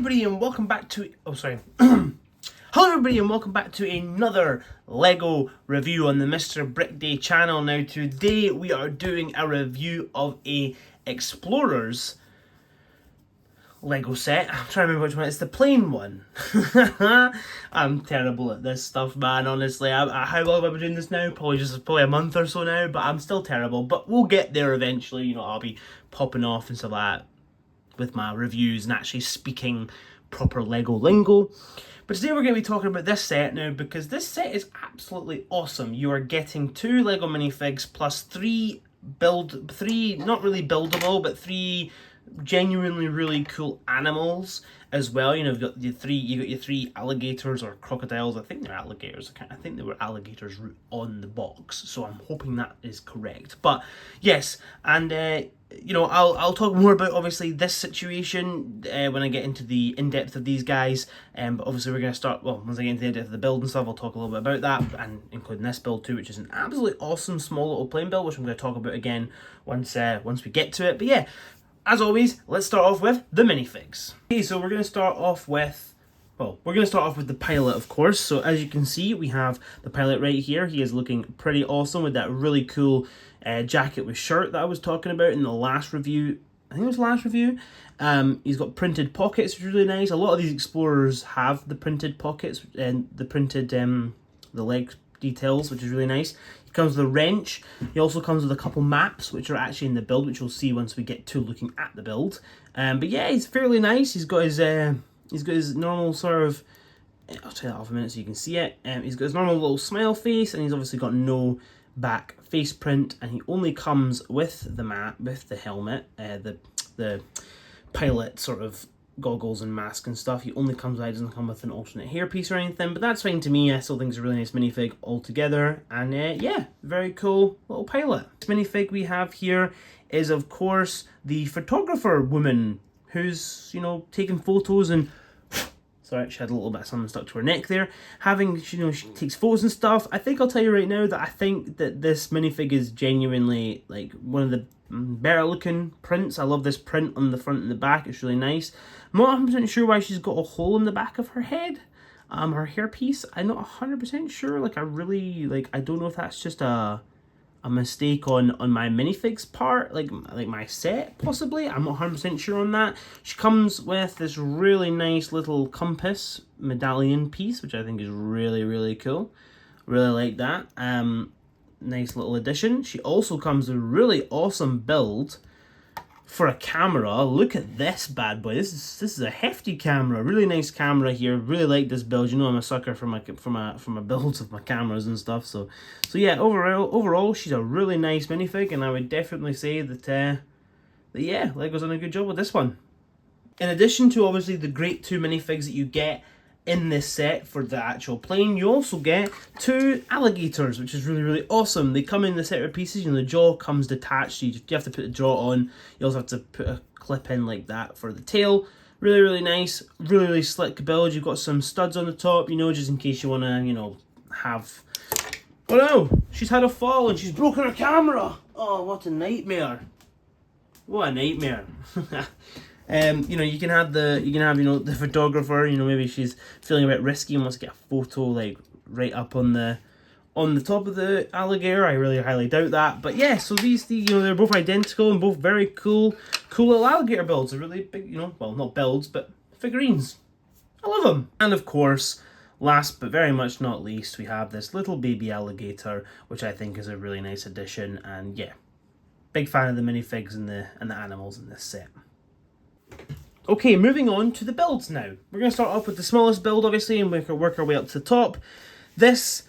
everybody and welcome back to Hello everybody and welcome back to another Lego review on the Mr. Brick Day channel. Now today we are doing a review of a Explorers Lego set. I'm trying to remember which one. It's the plain one. I'm terrible at this stuff, man, honestly. How long have I been doing this now? Probably a month or so now, but I'm still terrible. But we'll get there eventually. You know, I'll be popping off and stuff like that with my reviews and actually speaking proper Lego lingo. But today we're going to be talking about this set now because this set is absolutely awesome. You are getting 2 Lego minifigs plus 3 not really buildable, but 3 genuinely really cool animals as well. You know, you got your 3 alligators or crocodiles. I think they're alligators. I think they were alligators on the box, so I'm hoping that is correct. But yes, and you know, I'll talk more about obviously this situation when I get into the in-depth of these guys. But obviously we're going to start, well, once I get into the in-depth of the build and stuff, I'll talk a little bit about that, and including this build too, which is an absolutely awesome small little plane build, which I'm going to talk about again once we get to it. But yeah, as always, let's start off with the minifigs. Okay, so we're going to start off with, the pilot, of course. So as you can see, we have the pilot right here. He is looking pretty awesome with that really cool jacket with shirt that I was talking about in the last review. I think it was the last review. He's got printed pockets, which is really nice. A lot of these Explorers have the printed pockets and the printed the leg details, which is really nice. He comes with a wrench. He also comes with a couple maps, which are actually in the build, which we'll see once we get to looking at the build. But yeah, he's fairly nice. He's got his normal sort of, I'll tell you that off a minute so you can see it. He's got his normal little smile face, and he's obviously got no back face print, and he only comes with the map, with the helmet, the pilot sort of goggles and mask and stuff. He only comes out, doesn't come with an alternate hairpiece or anything, but that's fine to me. I still think it's a really nice minifig altogether, and yeah, very cool little pilot. This minifig we have here is of course the photographer woman who's, you know, taking photos and sorry, she had a little bit of something stuck to her neck there. You know, she takes photos and stuff. I think I'll tell you right now that I think that this minifig is genuinely like one of the better looking prints. I love this print on the front and the back. It's really nice. I'm not 100% sure why she's got a hole in the back of her head. Her hairpiece, I'm not 100% sure. Like, I don't know if that's just a mistake on my minifig's part, like my set, possibly. I'm not 100% sure on that. She comes with this really nice little compass medallion piece, which I think is really, really cool. Really like that. Nice little addition. She also comes with a really awesome build for a camera. Look at this bad boy. This is a hefty camera. Really nice camera here. Really like this build. You know, I'm a sucker for my builds of my cameras and stuff. So yeah, overall she's a really nice minifig, and I would definitely say that yeah, Lego's done a good job with this one. In addition to obviously the great 2 minifigs that you get in this set for the actual plane, you also get 2 alligators, which is really, really awesome. They come in the separate pieces. You know, the jaw comes detached, so you have to put the jaw on. You also have to put a clip in like that for the tail. Really, really nice. Really, really slick build. You've got some studs on the top, you know, just in case you want to, you know, have... Oh no! She's had a fall and she's broken her camera! Oh, what a nightmare. What a nightmare. You know, you can have you know, the photographer, you know, maybe she's feeling a bit risky and wants to get a photo like right up on the top of the alligator. I really highly doubt that. But yeah, so these you know, they're both identical and both very cool little alligator builds. They're really big, you know, well, not builds, but figurines. I love them. And of course, last but very much not least, we have this little baby alligator, which I think is a really nice addition. And yeah, big fan of the minifigs and the animals in this set. Okay, moving on to the builds now. We're going to start off with the smallest build, obviously, and work our way up to the top. This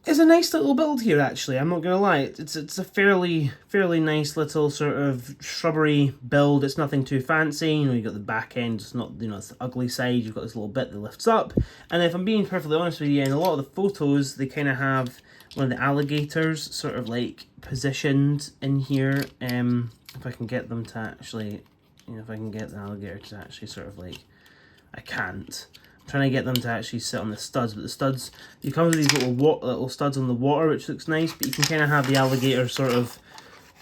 is a nice little build here, actually. I'm not going to lie. It's a fairly nice little sort of shrubbery build. It's nothing too fancy. You know, you've got the back end. It's not, you know, it's the ugly side. You've got this little bit that lifts up. And if I'm being perfectly honest with you, in a lot of the photos, they kind of have one of the alligators sort of like positioned in here. If I can get them to actually... You know, if I can get the alligator to actually sort of like, I can't. I'm trying to get them to actually sit on the studs, but the studs, you come with these little studs on the water, which looks nice, but you can kind of have the alligator sort of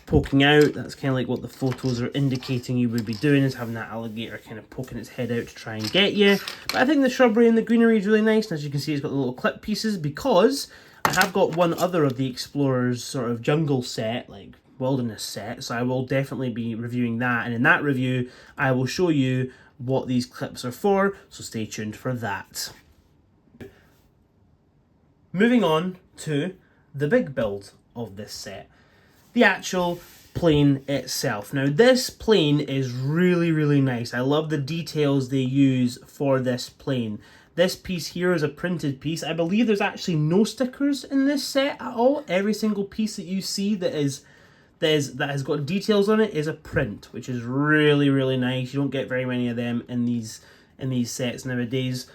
poking out. That's kind of like what the photos are indicating you would be doing, is having that alligator kind of poking its head out to try and get you. But I think the shrubbery and the greenery is really nice, and as you can see, it's got the little clip pieces, because I have got one other of the Explorers sort of jungle set, like wilderness set, so I will definitely be reviewing that, and in that review I will show you what these clips are for, so stay tuned for that. Moving on to the big build of this set, the actual plane itself. Now this plane is really nice. I love the details they use for this plane. This piece here is a printed piece. I believe there's actually no stickers in this set at all. Every single piece that you see that has got details on it is a print, which is really nice. You don't get very many of them in these sets nowadays.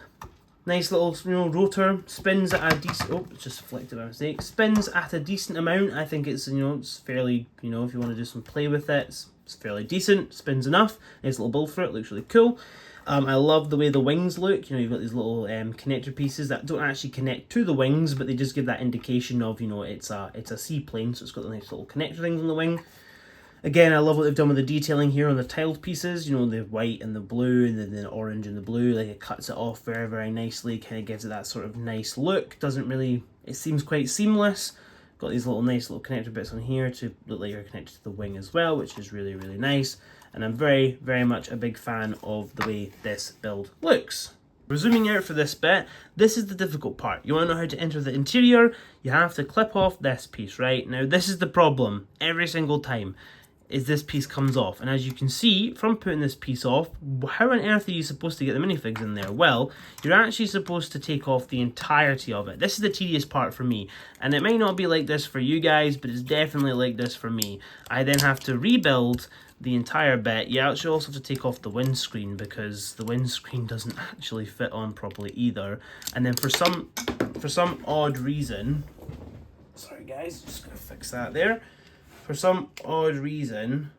Nice little, you know, rotor, spins at a decent, oh, it's just flicked by mistake, spins at a decent amount. I think it's, you know, it's fairly, you know, if you want to do some play with it, it's fairly decent, spins enough. Nice little build for it, looks really cool. I love the way the wings look. You know, you've got these little connector pieces that don't actually connect to the wings, but they just give that indication of, you know, it's a seaplane, so it's got the nice little connector things on the wing. Again, I love what they've done with the detailing here on the tiled pieces, you know, the white and the blue, and then the orange and the blue. Like, it cuts it off very nicely, kind of gives it that sort of nice look. Doesn't really, it seems quite seamless. Got these little nice little connector bits on here to look like you're connected to the wing as well, which is really nice. And I'm very much a big fan of the way this build looks. We're zooming out for this bit. This is the difficult part. You want to know how to enter the interior, you have to clip off this piece, right? Now, this is the problem every single time, is this piece comes off. And as you can see from putting this piece off, how on earth are you supposed to get the minifigs in there? Well, you're actually supposed to take off the entirety of it. This is the tedious part for me, and it might not be like this for you guys, but it's definitely like this for me. I then have to rebuild the entire bit. You actually also have to take off the windscreen, because the windscreen doesn't actually fit on properly either. And then for some odd reason, sorry guys, just gonna fix that there. For some odd reason,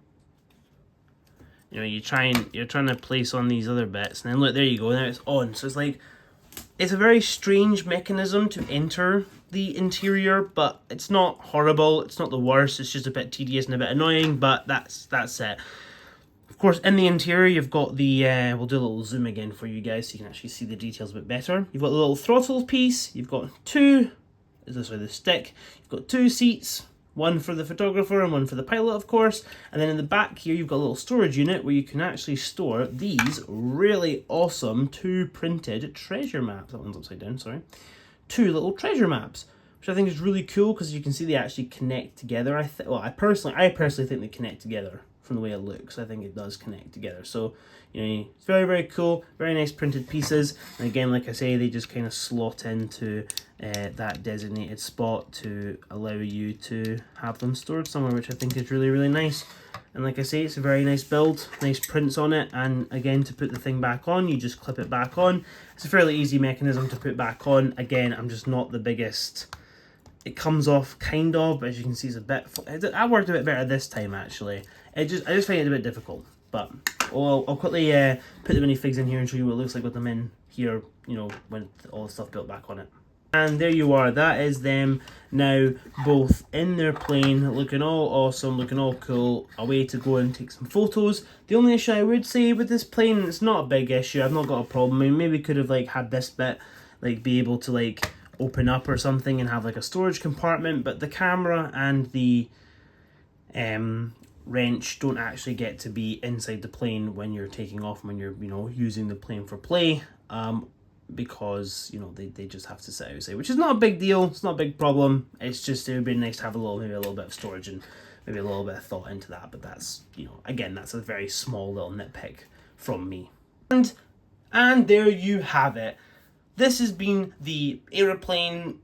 you know, you're trying to place on these other bits, and then look, there you go, now it's on. So it's like, it's a very strange mechanism to enter the interior, but it's not horrible, it's not the worst, it's just a bit tedious and a bit annoying, but that's it. Of course, in the interior, you've got the, we'll do a little zoom again for you guys so you can actually see the details a bit better. You've got the little throttle piece, you've got the stick, you've got two seats, one for the photographer and one for the pilot, of course. And then in the back here, you've got a little storage unit where you can actually store these really awesome 2 printed treasure maps. That one's upside down, sorry. 2 little treasure maps, which I think is really cool, because you can see they actually connect together. I personally think they connect together from the way it looks. I think it does connect together. So, you know, it's very cool, very nice printed pieces. And again, like I say, they just kind of slot into that designated spot to allow you to have them stored somewhere, which I think is really nice. And like I say, it's a very nice build, nice prints on it. And again, to put the thing back on, you just clip it back on. It's a fairly easy mechanism to put back on. Again, I'm just not the biggest. It comes off kind of, but as you can see, it's a bit. I worked a bit better this time actually. I just find it a bit difficult. But I'll quickly put the minifigs in here and show you what it looks like with them in here. You know, when all the stuff built back on it. And there you are, that is them now both in their plane, looking all awesome, looking all cool, away to go and take some photos. The only issue I would say with this plane, it's not a big issue, I've not got a problem. I mean, maybe could have like had this bit like be able to like open up or something and have like a storage compartment, but the camera and the wrench don't actually get to be inside the plane when you're taking off, when you're, you know, using the plane for play. Because, you know, they just have to sit outside, which is not a big deal, it's not a big problem. It's just, it would be nice to have maybe a little bit of storage and maybe a little bit of thought into that, but that's, you know, again, that's a very small little nitpick from me. And there you have it. This has been the Aeroplane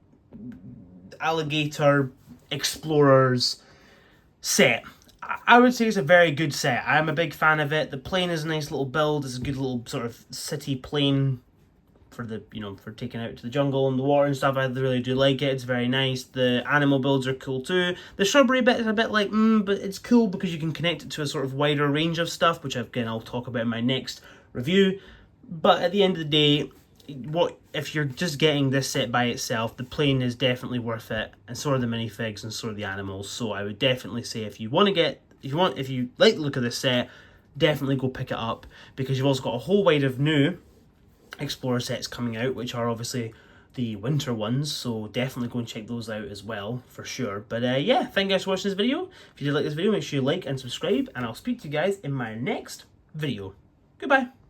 Alligator Explorers set. I would say it's a very good set. I'm a big fan of it. The plane is a nice little build, it's a good little sort of city plane for the, you know, for taking out to the jungle and the water and stuff. I really do like it. It's very nice. The animal builds are cool too. The shrubbery bit is a bit like, but it's cool because you can connect it to a sort of wider range of stuff, which again I'll talk about in my next review. But at the end of the day, what if you're just getting this set by itself, the plane is definitely worth it, and so are the minifigs and so are the animals. So I would definitely say if you like the look of this set, definitely go pick it up, because you've also got a whole wide of new Explorer sets coming out, which are obviously the winter ones, so definitely go and check those out as well, for sure. But yeah, thank you guys for watching this video. If you did like this video, make sure you like and subscribe, and I'll speak to you guys in my next video. Goodbye.